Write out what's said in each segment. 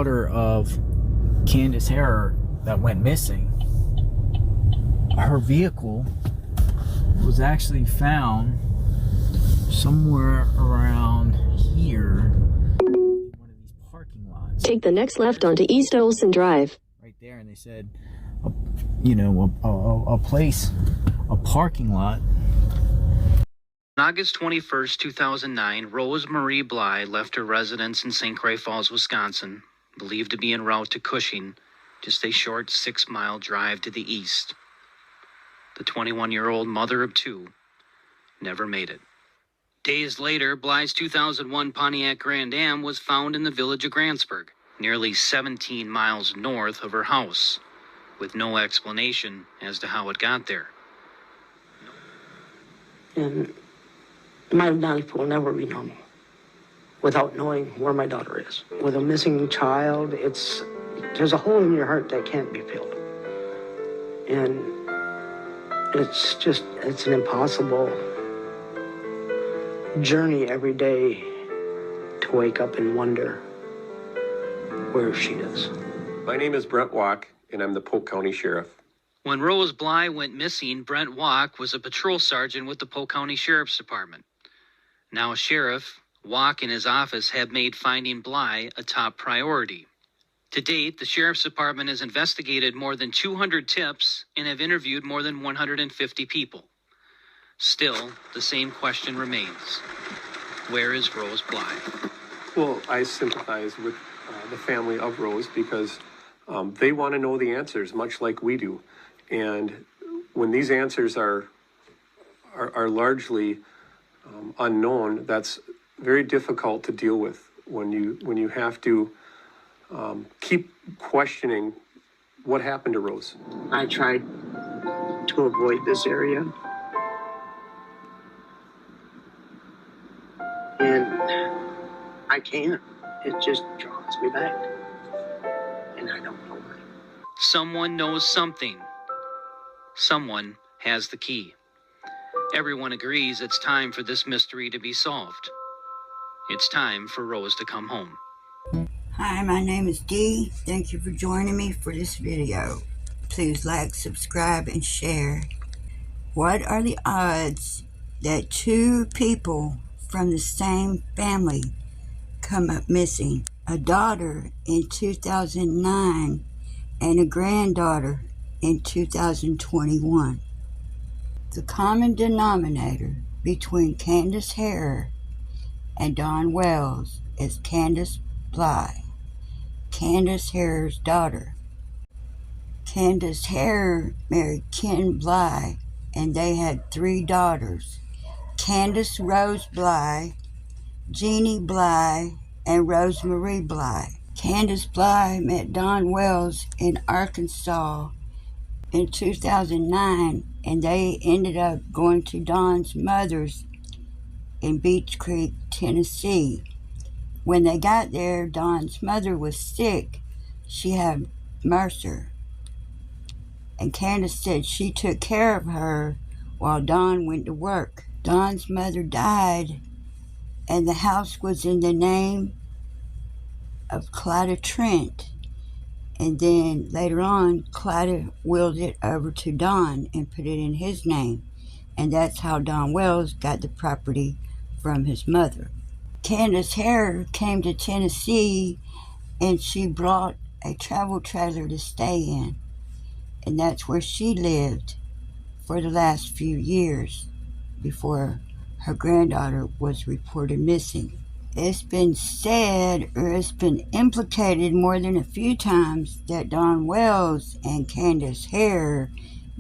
daughter of CANDUS HARER that went missing, her vehicle was actually found somewhere around here in one of these parking lots. Take the next left onto East Olson Drive. Right there, and they said, a parking lot. On August 21st, 2009, Rose Marie Bly left her residence in St. Croix Falls, Wisconsin, believed to be en route to Cushing, just a short 6-mile drive to the east. The 21-year-old mother of 2 never made it. Days later, Bly's 2001 Pontiac Grand Am was found in the village of Grantsburg, nearly 17 miles north of her house, with no explanation as to how it got there. And my life will never be normal without knowing where my daughter is. With a missing child, there's a hole in your heart that can't be filled. And it's an impossible journey every day to wake up and wonder where she is. My name is Brent Walk, and I'm the Polk County Sheriff. When Rose Bly went missing, Brent Walk was a patrol sergeant with the Polk County Sheriff's Department. Now a sheriff, Walk and his office have made finding Bly a top priority. To date, the Sheriff's Department has investigated more than 200 tips and have interviewed more than 150 people. Still, the same question remains. Where is Rose Bly? Well, I sympathize with the family of Rose because they want to know the answers, much like we do. And when these answers are largely unknown, that's very difficult to deal with when you have to keep questioning what happened to Rose. I tried to avoid this area. And I can't. It just draws me back. And I don't know why. Someone knows something. Someone has the key. Everyone agrees it's time for this mystery to be solved. It's time for Rose to come home. Hi, my name is Dee. Thank you for joining me for this video. Please like, subscribe, and share. What are the odds that 2 people from the same family come up missing? A daughter in 2009 and a granddaughter in 2021. The common denominator between CANDUS HARER and Dawn Wells is Candace Bly, CANDUS HARER's daughter. CANDUS HARER married Ken Bly, and they had 3 daughters: Candace Rose Bly, Jeannie Bly, and Rose Marie Bly. Candace Bly met Dawn Wells in Arkansas in 2009, and they ended up going to Dawn's mother's in Beech Creek, Tennessee. When they got there, Dawn's mother was sick. She had MRSA. And Candace said she took care of her while Dawn went to work. Dawn's mother died, and the house was in the name of Clyda Trent. And then later on, Clyda willed it over to Dawn and put it in his name. And that's how Dawn Wells got the property from his mother. CANDUS HARER came to Tennessee, and she brought a travel trailer to stay in. And that's where she lived for the last few years before her granddaughter was reported missing. It's been said, or it's been implicated more than a few times, that Dawn Wells and CANDUS HARER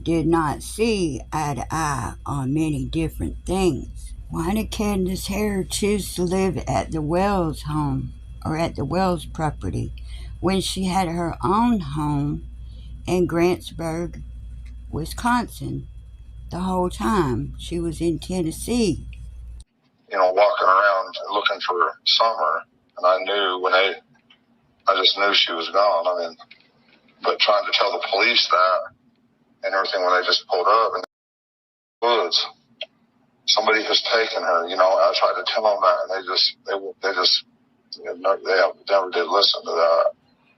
did not see eye to eye on many different things. Why did CANDUS HARER choose to live at the Wells home, or at the Wells property, when she had her own home in Grantsburg, Wisconsin, the whole time she was in Tennessee? Walking around looking for Summer, and I just knew she was gone. But trying to tell the police that and everything when they just pulled up in the woods, somebody has taken her. I tried to tell them that, and they never did listen to that.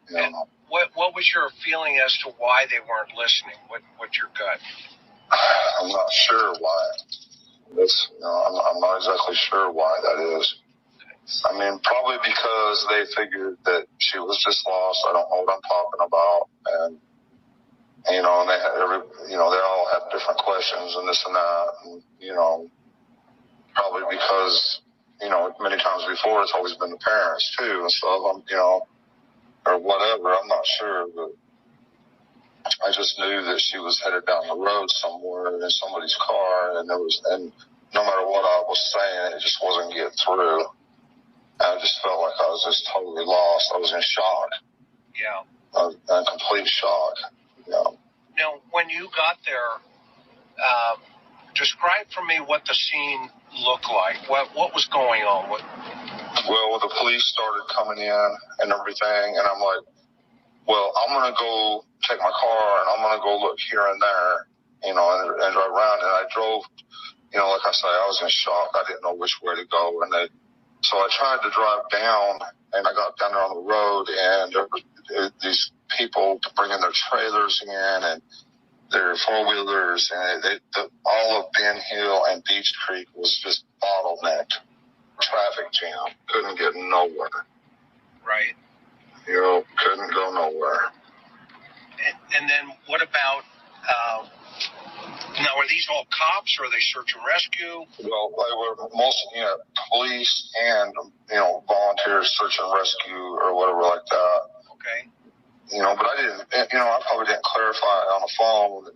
You know. And what was your feeling as to why they weren't listening? What's your gut? I'm not sure why. I'm not exactly sure why that is. I mean, probably because they figured that she was just lost. I don't know what I'm talking about, and and they had they all had different questions and this and that, and probably because many times before it's always been the parents too, and so or whatever. I'm not sure, but I just knew that she was headed down the road somewhere in somebody's car, and no matter what I was saying, it just wasn't getting through. I just felt like I was just totally lost. I was in shock. Yeah. In complete shock. Now, when you got there, describe for me what the scene looked like. What was going on? Well, the police started coming in and everything, and I'm like, well, I'm going to go take my car, and I'm going to go look here and there, and drive around. And I drove, like I say, I was in shock. I didn't know which way to go. So I tried to drive down, and I got down there on the road, and there were these people bringing their trailers in and their four-wheelers, and all of Ben Hill and Beach Creek was just bottlenecked. Traffic jam. Couldn't get nowhere. Right. Couldn't go nowhere. And then what about, now are these all cops, or are they search and rescue? Well, they were mostly, police and, volunteers, search and rescue or whatever like that. Okay. But I didn't, I probably didn't clarify on the phone,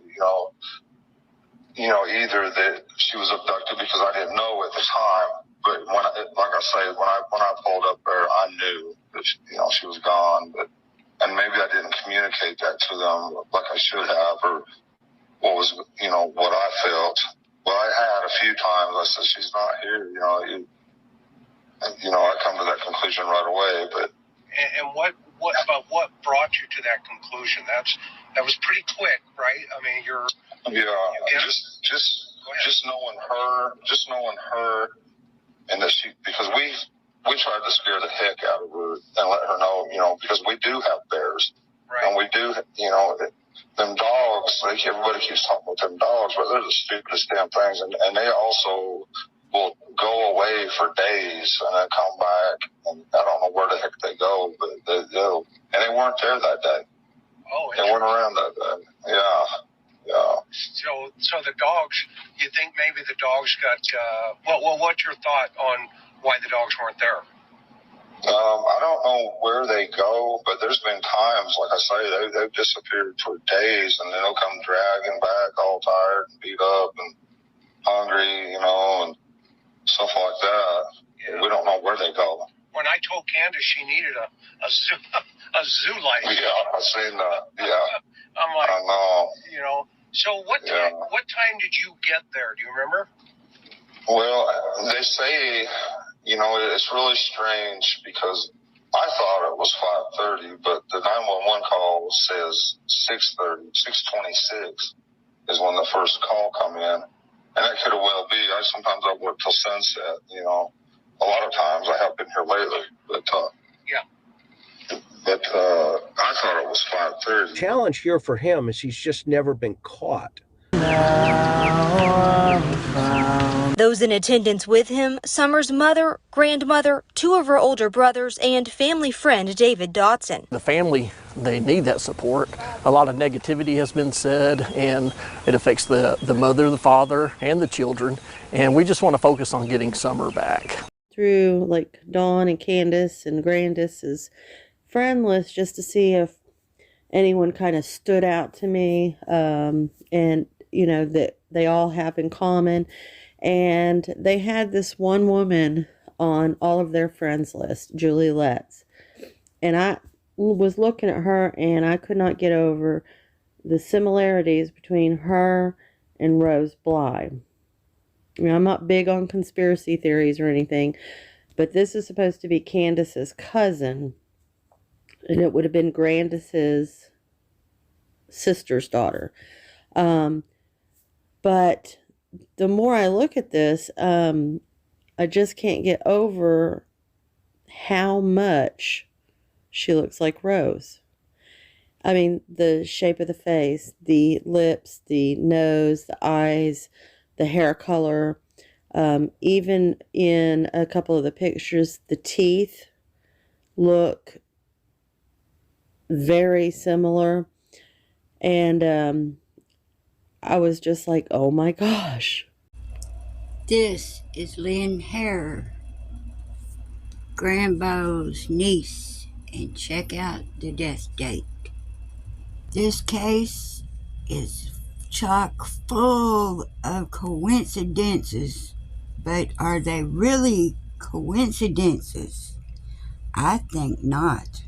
either that she was abducted, because I didn't know at the time. But when I pulled up there, I knew that she was gone. And maybe I didn't communicate that to them like I should have, or what was what I felt. Well, I had a few times. I said, she's not here. I come to that conclusion right away. But what brought you to that conclusion? That was pretty quick, right? I mean, just knowing her, and that because we tried to scare the heck out of her and let her know, because we do have bears, right. And we do, them dogs. Everybody keeps talking about them dogs, but they're the stupidest damn things, and they also will go away for days and then come back, and I don't know where the heck they go, but they do. And they weren't there that day. Oh, they weren't around that day. Yeah. So the dogs, you think maybe the dogs got, what's your thought on why the dogs weren't there? I don't know where they go, but there's been times, like I say, they've disappeared for days, and then they'll come dragging back all tired and beat up and hungry, and stuff like that. Yeah. We don't know where they go. When I told Candace she needed a zoo license. Yeah, I've seen that. Yeah. I'm like, I know. So what time did you get there? Do you remember? Well, they say, it's really strange, because I thought it was 5:30, but the 911 call says 6:30, 6:26 is when the first call come in. And that could have well be. Sometimes I work till sunset, A lot of times I have been here lately, but I thought it was 5:30. Challenge here for him is he's just never been caught. Those in attendance with him, Summer's mother, grandmother, two of her older brothers, and family friend David Dotson. The family, they need that support. A lot of negativity has been said, and it affects the mother, the father, and the children. And we just want to focus on getting Summer back. Through like Dawn and Candace and Grandis's friend list, just to see if anyone kind of stood out to me, and that they all have in common. And they had this one woman on all of their friends list, Julie Letts. And I was looking at her, and I could not get over the similarities between her and Rose Bly. I'm not big on conspiracy theories or anything, but this is supposed to be Candace's cousin, and it would have been Grandis's sister's daughter. But the more I look at this, I just can't get over how much she looks like Rose. I mean, the shape of the face, the lips, the nose, the eyes, the hair color, even in a couple of the pictures, the teeth look very similar. And I was just like, oh my gosh. This is Lynn Harer, Grambo's niece, and check out the death date. This case is chock full of coincidences, but are they really coincidences? I think not.